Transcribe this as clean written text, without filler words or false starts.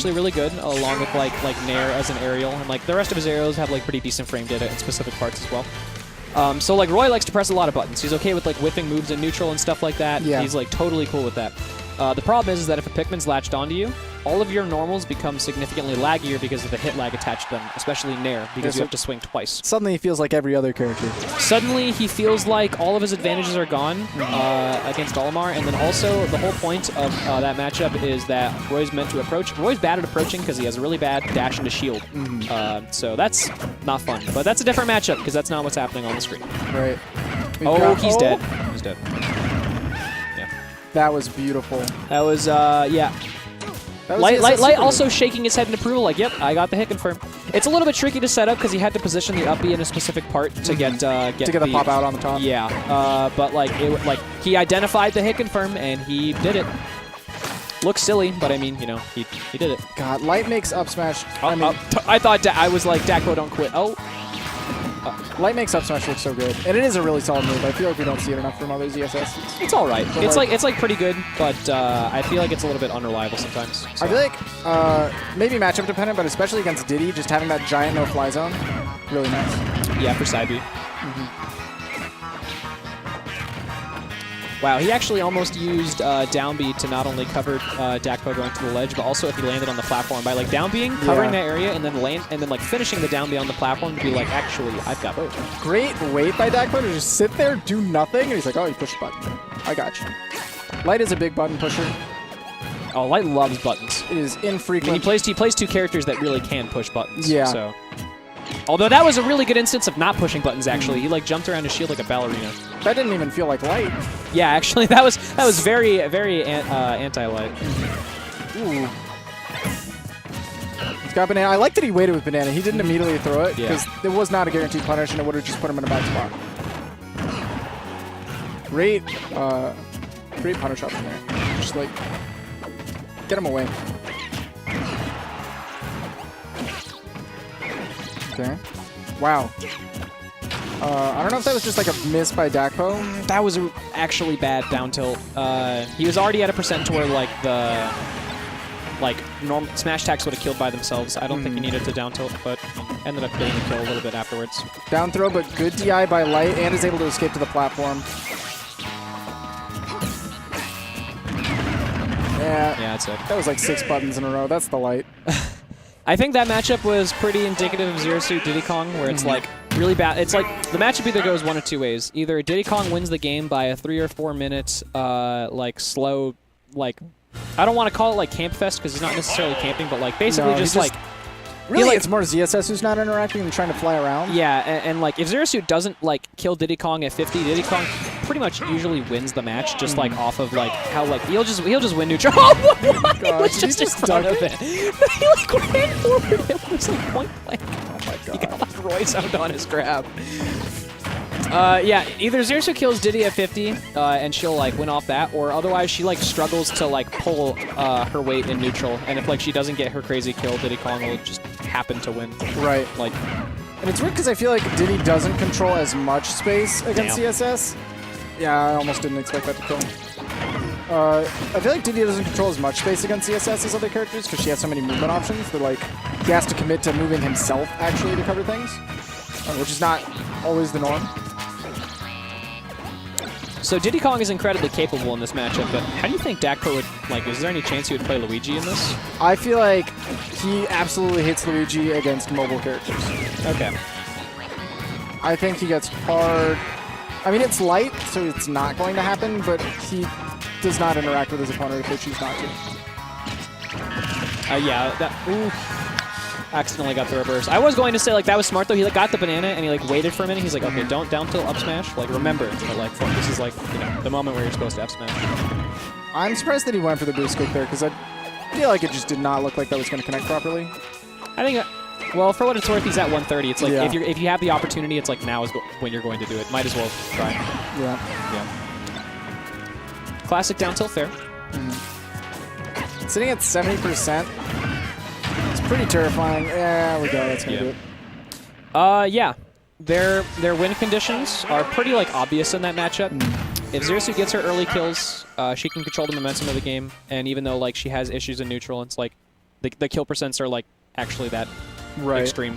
actually really good, along with like Nair as an aerial, and like the rest of his aerials have like pretty decent frame data in specific parts as well. So like Roy likes to press a lot of buttons. He's okay with like whiffing moves in neutral and stuff like that. Yeah. He's like totally cool with that. The problem is that if a Pikmin's latched onto you, all of your normals become significantly laggier because of the hit lag attached to them, especially Nair, because you have to swing twice. Suddenly he feels like every other character. Suddenly he feels like all of his advantages are gone against Olimar, and then also the whole point of that matchup is that Roy's meant to approach. Roy's bad at approaching because he has a really bad dash into shield. So that's not fun. But that's a different matchup because that's not what's happening on the screen. Right. He's dead. He's dead. That was beautiful. That was, yeah. Light also shaking his head in approval, like, yep, I got the hit confirm. It's a little bit tricky to set up because he had to position the up B in a specific part to get the pop out on the top. Yeah, but like he identified the hit confirm and he did it. Looks silly, but I mean, you know, he did it. God, Light makes up smash. I thought I was like, Dakpo, don't quit. Oh. Light makes up smash look so good, and it is a really solid move. I feel like we don't see it enough from other ZSS. It's all right. It's like pretty good, but I feel like it's a little bit unreliable sometimes. So. I feel like maybe matchup dependent, but especially against Diddy, just having that giant no fly zone, really nice. Yeah, for side B. Wow, he actually almost used down B to not only cover Dakpo going to the ledge, but also if he landed on the platform by like down B'ing, covering that area, and then like finishing the down B on the platform to be like, actually, I've got both. Great wait by Dakpo to just sit there, do nothing, and he's like, oh, you push a button. I got you. Light is a big button pusher. Oh, Light loves buttons. It is infrequent. I mean, he plays two characters that really can push buttons. Yeah. So. Although that was a really good instance of not pushing buttons, actually. He like jumped around his shield like a ballerina. That didn't even feel like Light. Yeah, actually, that was very anti-Light. Ooh. He's got banana. I like that he waited with banana. He didn't immediately throw it because it was not a guaranteed punish, and it would have just put him in a bad spot. Great punish option there. Just like get him away. Okay. Wow. I don't know if that was just like a miss by Dakpo. That was actually bad down tilt. He was already at a percent to where like the normal smash attacks would have killed by themselves. I don't think he needed to down tilt, but ended up getting the kill a little bit afterwards. Down throw, but good DI by Light, and is able to escape to the platform. Yeah. Yeah, that's it. That was like 6 buttons in a row. That's the Light. I think that matchup was pretty indicative of Zero Suit Diddy Kong, where it's like really bad. It's like the matchup either goes one of two ways. Either Diddy Kong wins the game by a 3 or 4 minute, like slow, like I don't want to call it like camp fest because he's not necessarily camping, but like basically just like. Really, it's more ZSS who's not interacting and trying to fly around. Yeah, and like if Zero Suit doesn't like kill Diddy Kong at 50, Diddy Kong pretty much usually wins the match, just like off of like how like he'll just win neutral. Oh, what? He was just in front of it. He like ran forward. It was like point blank. Oh my god! He got like Royce out on his grab. Yeah, either Zero Suit kills Diddy at 50, and she'll like win off that, or otherwise she like struggles to like pull her weight in neutral, and if like she doesn't get her crazy kill, Diddy Kong will just happen to win. Right. Like, and it's weird because I feel like Diddy doesn't control as much space against CSS. Yeah, I almost didn't expect that to kill him. I feel like Diddy doesn't control as much space against CSS as other characters because she has so many movement options that like he has to commit to moving himself actually to cover things, which is not always the norm. So Diddy Kong is incredibly capable in this matchup, but how do you think Dakpo would, like, is there any chance he would play Luigi in this? I feel like he absolutely hits Luigi against mobile characters. Okay. I think he gets hard. I mean, it's light, so it's not going to happen, but he does not interact with his opponent if they choose not to. Yeah, that... Ooh. Accidentally got the reverse. I was going to say, like, that was smart, though. He, like, got the banana, and he, like, waited for a minute. He's like, okay, don't down tilt up smash. Like, remember that, like, this is, like, you know, the moment where you're supposed to up smash. I'm surprised that he went for the boost kick there, because I feel like it just did not look like that was going to connect properly. I think, well, for what it's worth, he's at 130. It's like, if you have the opportunity, it's like, now is when you're going to do it. Might as well try. Yeah. Classic down tilt fair. Sitting at 70%. It's pretty terrifying. Yeah, we go. That's going to do it. Yeah. Their win conditions are pretty, like, obvious in that matchup. If Zero Suit gets her early kills, she can control the momentum of the game. And even though, like, she has issues in neutral, it's like, the kill percents are like actually that Right. extreme.